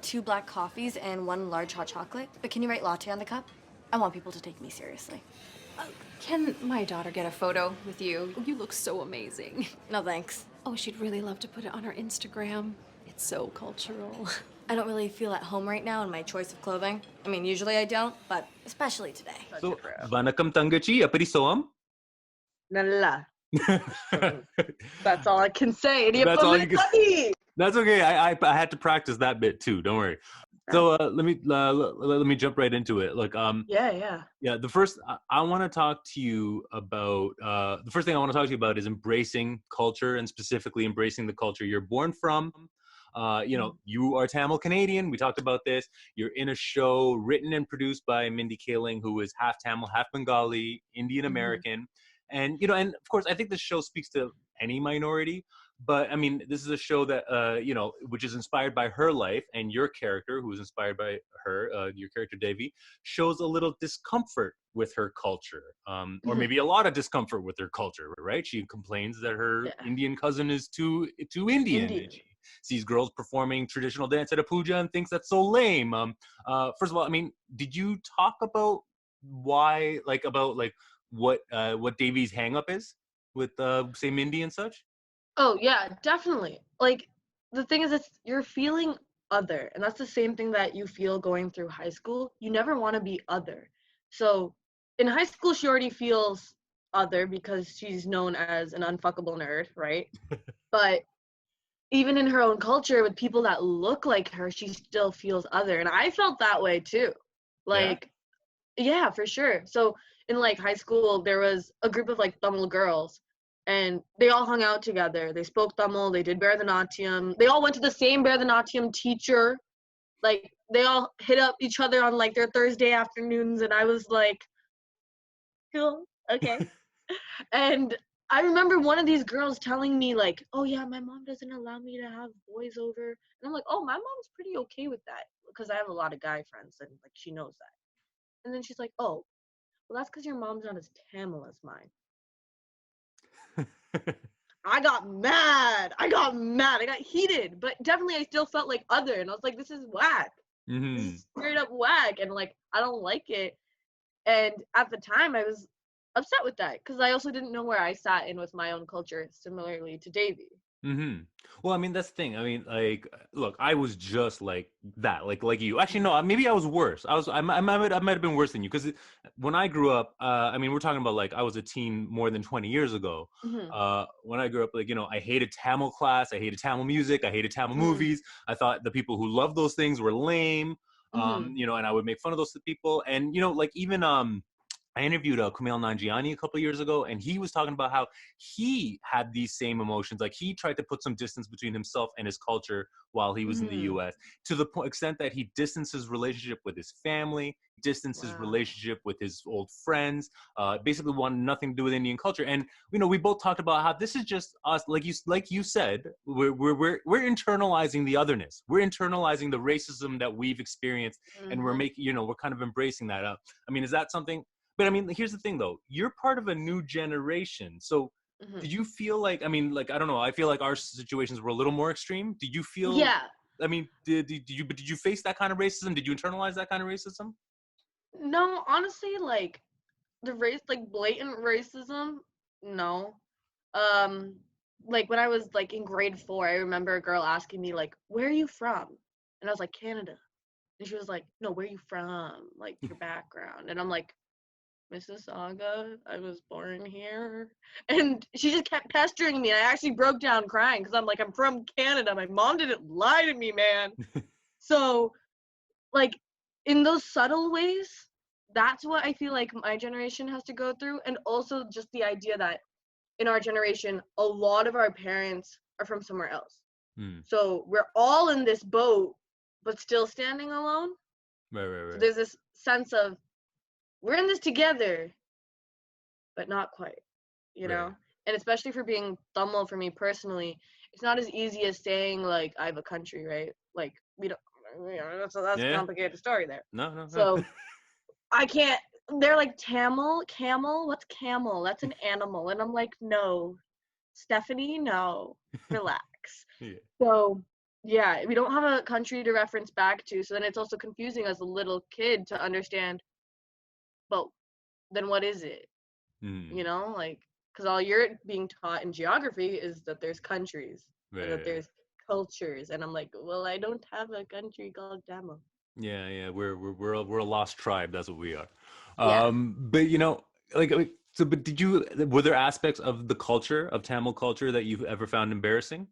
2 black coffees and 1 large hot chocolate. But can you write latte on the cup? I want people to take me seriously. Can my daughter get a photo with you? You look so amazing. No thanks. Oh, she'd really love to put it on her Instagram. It's so cultural. I don't really feel at home right now in my choice of clothing. I mean, usually I don't, but especially today. So, Vanakam Tangachi, Apari Soam? Nalla. That's all I can say. That's all you can. That's okay. I had to practice that bit too. Don't worry. So let me jump right into it. Like yeah. The first I want to talk to you about the first thing I want to talk to you about is embracing culture, and specifically embracing the culture you're born from. You are Tamil Canadian. We talked about this. You're in a show written and produced by Mindy, who is half Tamil, half Bengali, Indian American. And, and of course, I think this show speaks to any minority. But, I mean, this is a show that, which is inspired by her life, and your character, who is inspired by her, your character, Devi, shows a little discomfort with her culture, or maybe a lot of discomfort with her culture, right? She complains that her Indian cousin is too Indian. And she sees girls performing traditional dance at a puja and thinks that's so lame. First of all, I mean, did you talk about why, what Devi's hang-up is with, say, Mindy and such? Oh, yeah, definitely. Like, the thing is, you're feeling other, and that's the same thing that you feel going through high school. You never want to be other. So, in high school, she already feels other because she's known as an unfuckable nerd, right? But even in her own culture, with people that look like her, she still feels other. And I felt that way, too. Like, yeah, for sure. So, in, like, high school, there was a group of, like, Tamil girls. And they all hung out together. They spoke Tamil. They did Bharatanatyam. They all went to the same Bharatanatyam teacher. Like, they all hit up each other on, like, their Thursday afternoons. And I was like, cool, okay. And I remember one of these girls telling me, like, oh, yeah, my mom doesn't allow me to have boys over. And I'm like, oh, my mom's pretty okay with that. Because I have a lot of guy friends. And, like, she knows that. And then she's like, oh, well, that's because your mom's not as Tamil as mine. I got mad. I got heated, but definitely I still felt like other, and I was like, this is whack. This is straight up whack, and like, I don't like it. And at the time, I was upset with that, because I also didn't know where I sat in with my own culture, similarly to Davey. Well, I mean, that's the thing. I mean, like, look, I was just like that, like you. Actually, no, maybe I was worse. I might have been worse than you, because when I grew up, I mean, we're talking about, like, I was a teen more than 20 years ago. When I grew up, like, I hated Tamil class, I hated Tamil music, I hated Tamil movies. I thought the people who loved those things were lame, and I would make fun of those people. And like, even I interviewed Kumail Nanjiani a couple of years ago, and he was talking about how he had these same emotions. Like, he tried to put some distance between himself and his culture while he was in the U.S., to the extent that he distanced his relationship with his family, distanced his relationship with his old friends, basically wanted nothing to do with Indian culture. And, we both talked about how this is just us, like you said, we're internalizing the otherness. We're internalizing the racism that we've experienced, and we're making, we're kind of embracing that up. I mean, is that something? But I mean, here's the thing, though. You're part of a new generation. So did you feel like, I mean, like, I don't know, I feel like our situations were a little more extreme. Did you feel, I mean, did you face that kind of racism? Did you internalize that kind of racism? No, honestly, like, like, blatant racism, no. Like, when I was, like, in grade 4, I remember a girl asking me, like, where are you from? And I was like, Canada. And she was like, no, where are you from? Like, your background. And I'm like, Mississauga, I was born here. And she just kept pestering me, and I actually broke down crying, because I'm like, I'm from Canada. My mom didn't lie to me, man. So, like, in those subtle ways, that's what I feel like my generation has to go through. And also just the idea that in our generation, a lot of our parents are from somewhere else. So we're all in this boat, but still standing alone. Right. So there's this sense of, we're in this together, but not quite, know? And especially for being Tamil, for me personally, it's not as easy as saying, like, I have a country, right? Like, we don't, that's a complicated story there. No. So, I can't, they're like, camel? What's camel? That's an animal. And I'm like, no, Stephanie, no, relax. So, yeah, we don't have a country to reference back to, so then it's also confusing as a little kid to understand, but then what is it? You Mm, know, like, because all you're being taught in geography is that there's countries and that right. there's cultures, and I'm like, well, I don't have a country called Tamil. Yeah, yeah, we're a lost tribe. That's what we are. Yeah, But so, but were there aspects of the culture of Tamil culture that you've ever found embarrassing?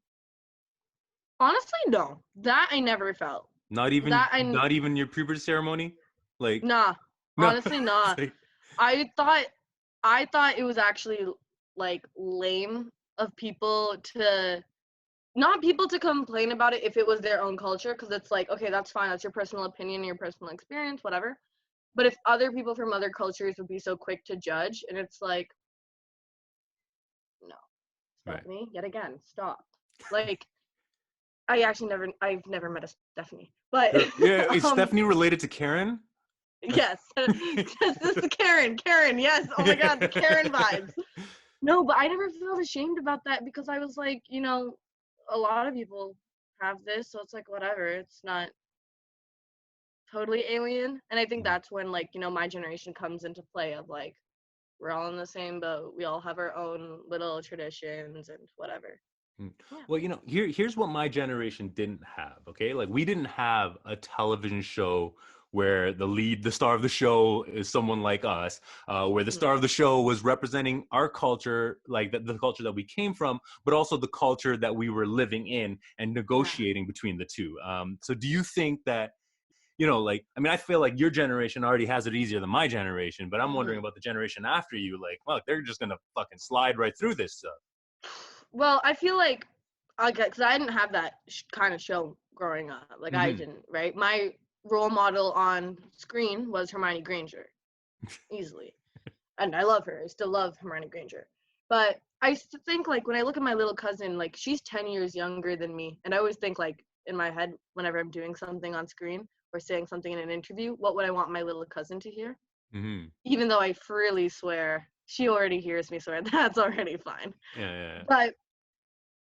honestly, no, that I never felt. That I Not even your puberty ceremony, like Nah, no. honestly, It's nah. like, I thought I thought it was actually like lame of people to not people to complain about it if it was their own culture, because it's like, okay, that's fine, that's your personal opinion, your personal experience, whatever. But if other people from other cultures would be so quick to judge, and it's like, no, right. Stephanie, yet again, stop. Like, I've never met a Stephanie, but Sure. Yeah, is um, Stephanie related to Karen? yes, yes, this is Karen, yes, oh my God, the Karen vibes. No, but I never felt ashamed about that because I was like, a lot of people have this, so it's like whatever. It's not totally alien. And I think Mm, that's when like, my generation comes into play of like we're all in the same boat. We all have our own little traditions and whatever. mm. Yeah. Well, here's what my generation didn't have. Okay, like we didn't have a television show where the star of the show is someone like us, where the Mhm. star of the show was representing our culture, like the culture that we came from, but also the culture that we were living in and Yeah. negotiating between the two. So, do you think that like, I mean, I feel like your generation already has it easier than my generation, but I'm wondering Mhm. about the generation after you. Like, well, they're just gonna fucking slide right through this stuff. Well, I feel like because I didn't have that kind of show growing up. Like I Hmm. didn't, right? My role model on screen was Hermione Granger, easily. And I love her. I still love Hermione Granger. But I think like when I look at my little cousin, like she's 10 years younger than me, and I always think like in my head whenever I'm doing something on screen or saying something in an interview, what would I want my little cousin to hear? Hmm. Even though I freely swear she already hears me swear, that's already fine. Yeah, yeah. But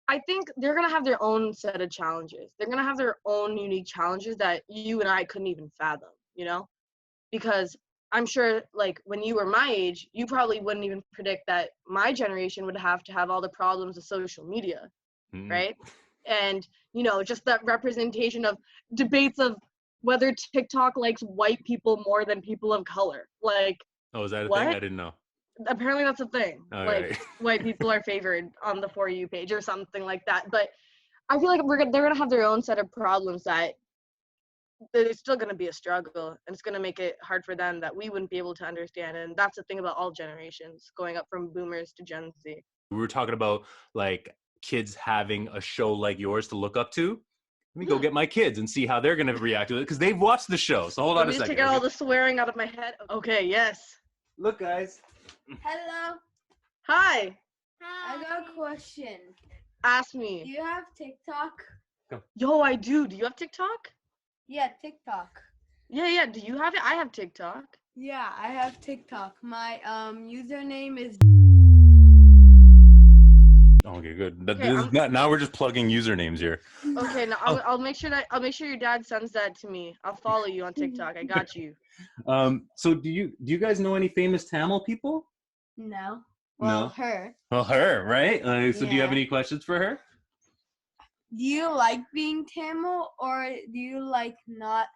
I think they're gonna have their own set of challenges. They're gonna have their own unique challenges that you and I couldn't even fathom, because I'm sure like when you were my age, you probably wouldn't even predict that my generation would have to have all the problems of social media, Mm-mm. right? And just that representation of debates of whether TikTok likes white people more than people of color. Like, Oh, is that a thing? I what? didn't know. Apparently that's a thing. All Like right. white people are favored on the For You page or something like that. But I feel like they're gonna have their own set of problems that it's still going to be a struggle, and it's going to make it hard for them that we wouldn't be able to understand. And that's the thing about all generations going up from boomers to Gen Z. We were talking about like kids having a show like yours to look up to. Let me go Yeah. get my kids and see how they're gonna react to it because they've watched the show. So hold Let on a me just take second. out all Okay. the swearing out of my head. Okay, yes. Look, guys. Hello. Hi. I got a question. Ask Do me. you have TikTok? Yo, I do. Do you have TikTok? Yeah, TikTok. Yeah. Do you have it? I have TikTok. Yeah, I have TikTok. My username is Okay, good. Okay, Now we're just plugging usernames here. okay. Now Oh. I'll make sure your dad sends that to me. I'll follow you on TikTok. I got you. So do you guys know any famous Tamil people? No. No. Well, her. Well, her, right? So do you have Yeah. any questions for her? Do you like being Tamil, or do you like not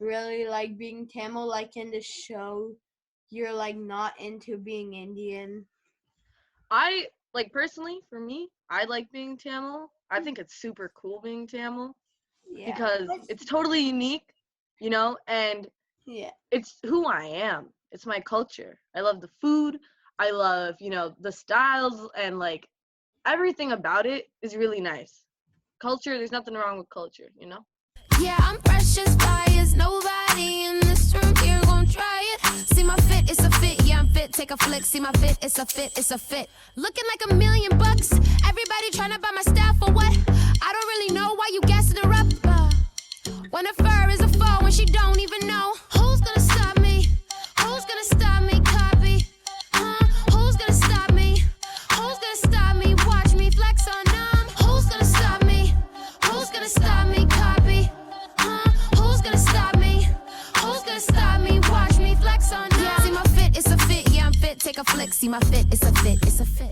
really like being Tamil? Like in the show, you're like not into being Indian. I like personally for me, I like being Tamil. I think it's super cool being Tamil Yeah. because it's totally unique, and Yeah. it's who I am. It's my culture. I love the food. I love, the styles and like everything about it is really nice. Culture, there's nothing wrong with culture. Yeah, I'm fresh as fly as nobody in this room here gon' try it. See my fit, it's a fit, yeah, I'm fit. Take a flick, see my fit, it's a fit, it's a fit. Looking like $1,000,000. Everybody tryna buy my style for what? I don't really know why you gassing her up. When a fur is a foe, when she don't even know who's gonna stop me. Who's gonna stop me? Copy. Who's gonna stop me? Who's gonna stop me? Watch me flex on them. Who's gonna stop me? Who's gonna stop me? flick. See my fit, it's a fit, it's a fit.